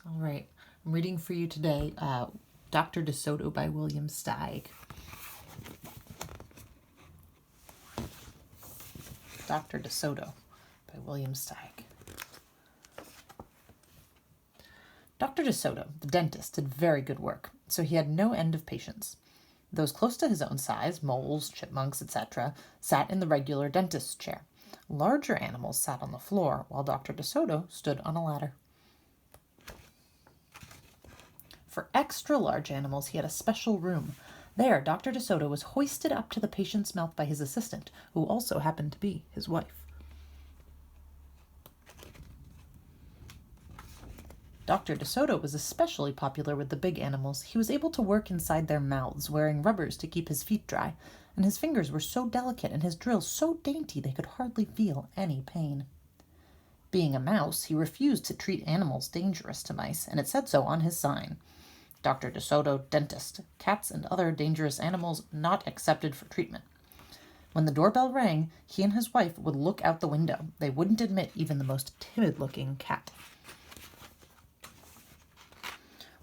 All right, I'm reading for you today Dr. DeSoto by William Steig. Dr. DeSoto by William Steig. Dr. DeSoto, the dentist, did very good work, so he had no end of patients. Those close to his own size, moles, chipmunks, etc., sat in the regular dentist's chair. Larger animals sat on the floor, while Dr. DeSoto stood on a ladder. For extra large animals, he had a special room. There, Dr. DeSoto was hoisted up to the patient's mouth by his assistant, who also happened to be his wife. Dr. DeSoto was especially popular with the big animals. He was able to work inside their mouths, wearing rubbers to keep his feet dry, and his fingers were so delicate and his drills so dainty they could hardly feel any pain. Being a mouse, he refused to treat animals dangerous to mice, and it said so on his sign. Dr. DeSoto, dentist. Cats and other dangerous animals not accepted for treatment. When the doorbell rang, he and his wife would look out the window. They wouldn't admit even the most timid-looking cat.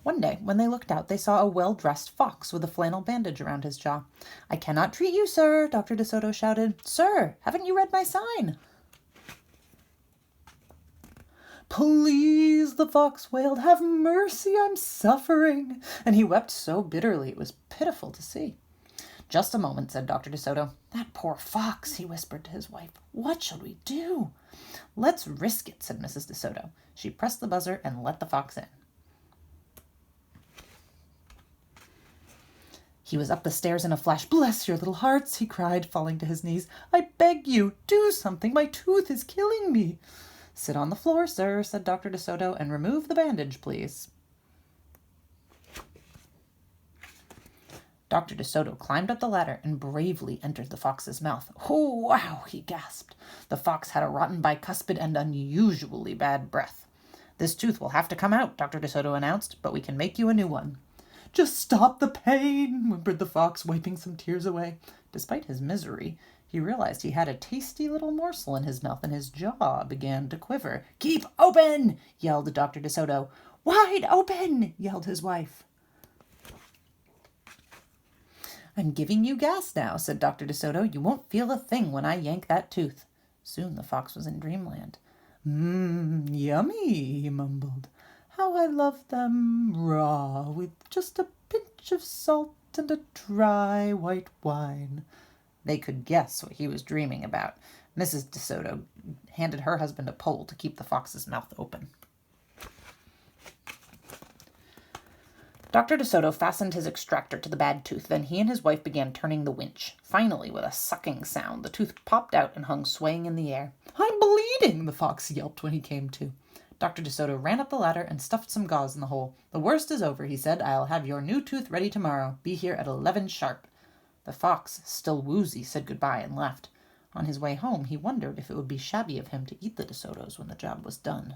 One day, when they looked out, they saw a well-dressed fox with a flannel bandage around his jaw. "I cannot treat you, sir," Dr. DeSoto shouted. "Sir, haven't you read my sign?" "Please," the fox wailed, "have mercy, I'm suffering." And he wept so bitterly it was pitiful to see. "Just a moment," said Dr. DeSoto. "That poor fox," he whispered to his wife. "What shall we do?" "Let's risk it," said Mrs. DeSoto. She pressed the buzzer and let the fox in. He was up the stairs in a flash. "Bless your little hearts," he cried, falling to his knees. "I beg you, do something. My tooth is killing me." "Sit on the floor, sir," said Dr. DeSoto, "and remove the bandage, please." Dr. DeSoto climbed up the ladder and bravely entered the fox's mouth. "Oh, wow," he gasped. The fox had a rotten bicuspid and unusually bad breath. "This tooth will have to come out," Dr. DeSoto announced, "but we can make you a new one." "Just stop the pain," whimpered the fox, wiping some tears away. Despite his misery, he realized he had a tasty little morsel in his mouth, and his jaw began to quiver. "Keep open!" yelled Dr. DeSoto. "Wide open!" yelled his wife. "I'm giving you gas now," said Dr. DeSoto. "You won't feel a thing when I yank that tooth." Soon the fox was in dreamland. Yummy," he mumbled. "How I love them raw, with just a pinch of salt and a dry white wine." They could guess what he was dreaming about. Mrs. DeSoto handed her husband a pole to keep the fox's mouth open. Dr. DeSoto fastened his extractor to the bad tooth. Then he and his wife began turning the winch. Finally, with a sucking sound, the tooth popped out and hung swaying in the air. "I'm bleeding," the fox yelped when he came to. Dr. DeSoto ran up the ladder and stuffed some gauze in the hole. "The worst is over," he said. "I'll have your new tooth ready tomorrow. Be here at 11 sharp." The fox, still woozy, said goodbye and left. On his way home, he wondered if it would be shabby of him to eat the DeSotos when the job was done.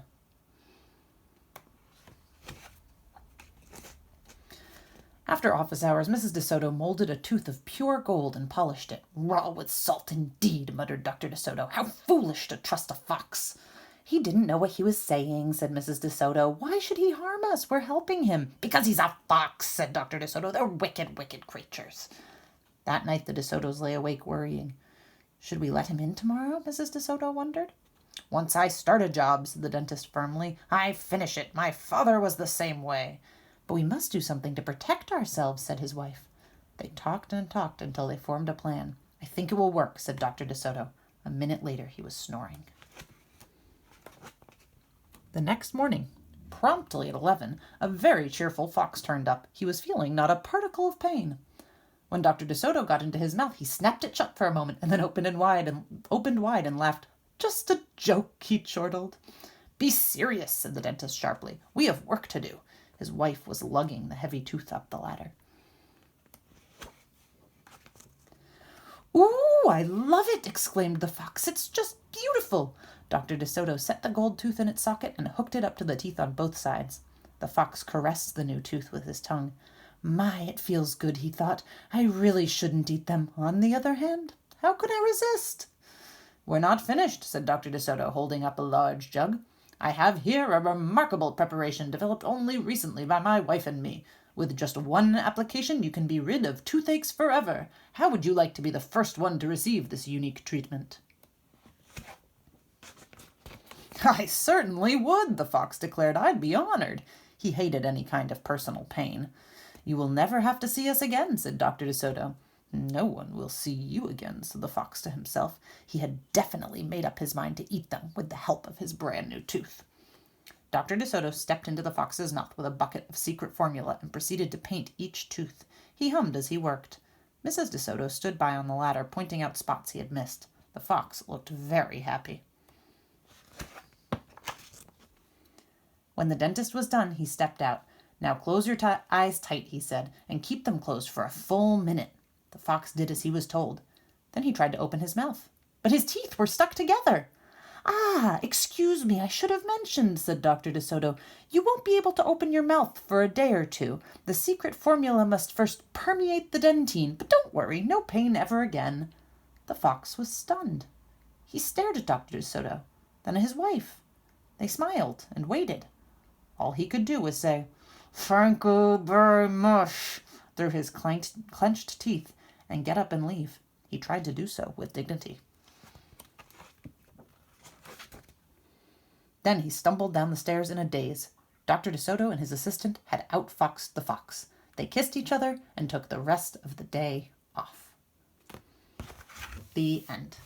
After office hours, Mrs. DeSoto molded a tooth of pure gold and polished it. "Raw with salt, indeed," muttered Dr. DeSoto. "How foolish to trust a fox." "He didn't know what he was saying," said Mrs. DeSoto. "Why should he harm us? We're helping him." "Because he's a fox," said Dr. DeSoto. "They're wicked, wicked creatures." That night the DeSotos lay awake worrying. "Should we let him in tomorrow?" Mrs. DeSoto wondered. "Once I start a job," said the dentist firmly, "I finish it. My father was the same way." "But we must do something to protect ourselves," said his wife. They talked and talked until they formed a plan. "I think it will work," said Dr. DeSoto. A minute later he was snoring. The next morning, promptly at 11, a very cheerful fox turned up. He was feeling not a particle of pain. When Dr. DeSoto got into his mouth, he snapped it shut for a moment and then opened wide and laughed. "Just a joke," he chortled. "Be serious," said the dentist sharply. "We have work to do." His wife was lugging the heavy tooth up the ladder. "Ooh, I love it!" exclaimed the fox. "It's just beautiful." Dr. DeSoto set the gold tooth in its socket and hooked it up to the teeth on both sides. The fox caressed the new tooth with his tongue. "My, it feels good," he thought. "I really shouldn't eat them. On the other hand, how could I resist?" "We're not finished," said Dr. DeSoto, holding up a large jug. I have here a remarkable preparation developed only recently by my wife and me. With just one application, you can be rid of toothaches forever. How would you like to be the first one to receive this unique treatment?" "I certainly would," the fox declared. "I'd be honored." He hated any kind of personal pain. "You will never have to see us again," said Dr. DeSoto. "No one will see you again," said the fox to himself. He had definitely made up his mind to eat them with the help of his brand new tooth. Dr. DeSoto stepped into the fox's mouth with a bucket of secret formula and proceeded to paint each tooth. He hummed as he worked. Mrs. DeSoto stood by on the ladder, pointing out spots he had missed. The fox looked very happy. When the dentist was done, he stepped out. "Now close your eyes tight," he said, "and keep them closed for a full minute." The fox did as he was told. Then he tried to open his mouth, but his teeth were stuck together. "Ah, excuse me, I should have mentioned," said Dr. DeSoto. "You won't be able to open your mouth for a day or two. The secret formula must first permeate the dentine, but don't worry, no pain ever again." The fox was stunned. He stared at Dr. DeSoto, then at his wife. They smiled and waited. All he could do was say, "Thank you very much," through his clenched teeth, and get up and leave. He tried to do so with dignity. Then he stumbled down the stairs in a daze. Dr. DeSoto and his assistant had outfoxed the fox. They kissed each other and took the rest of the day off. The end.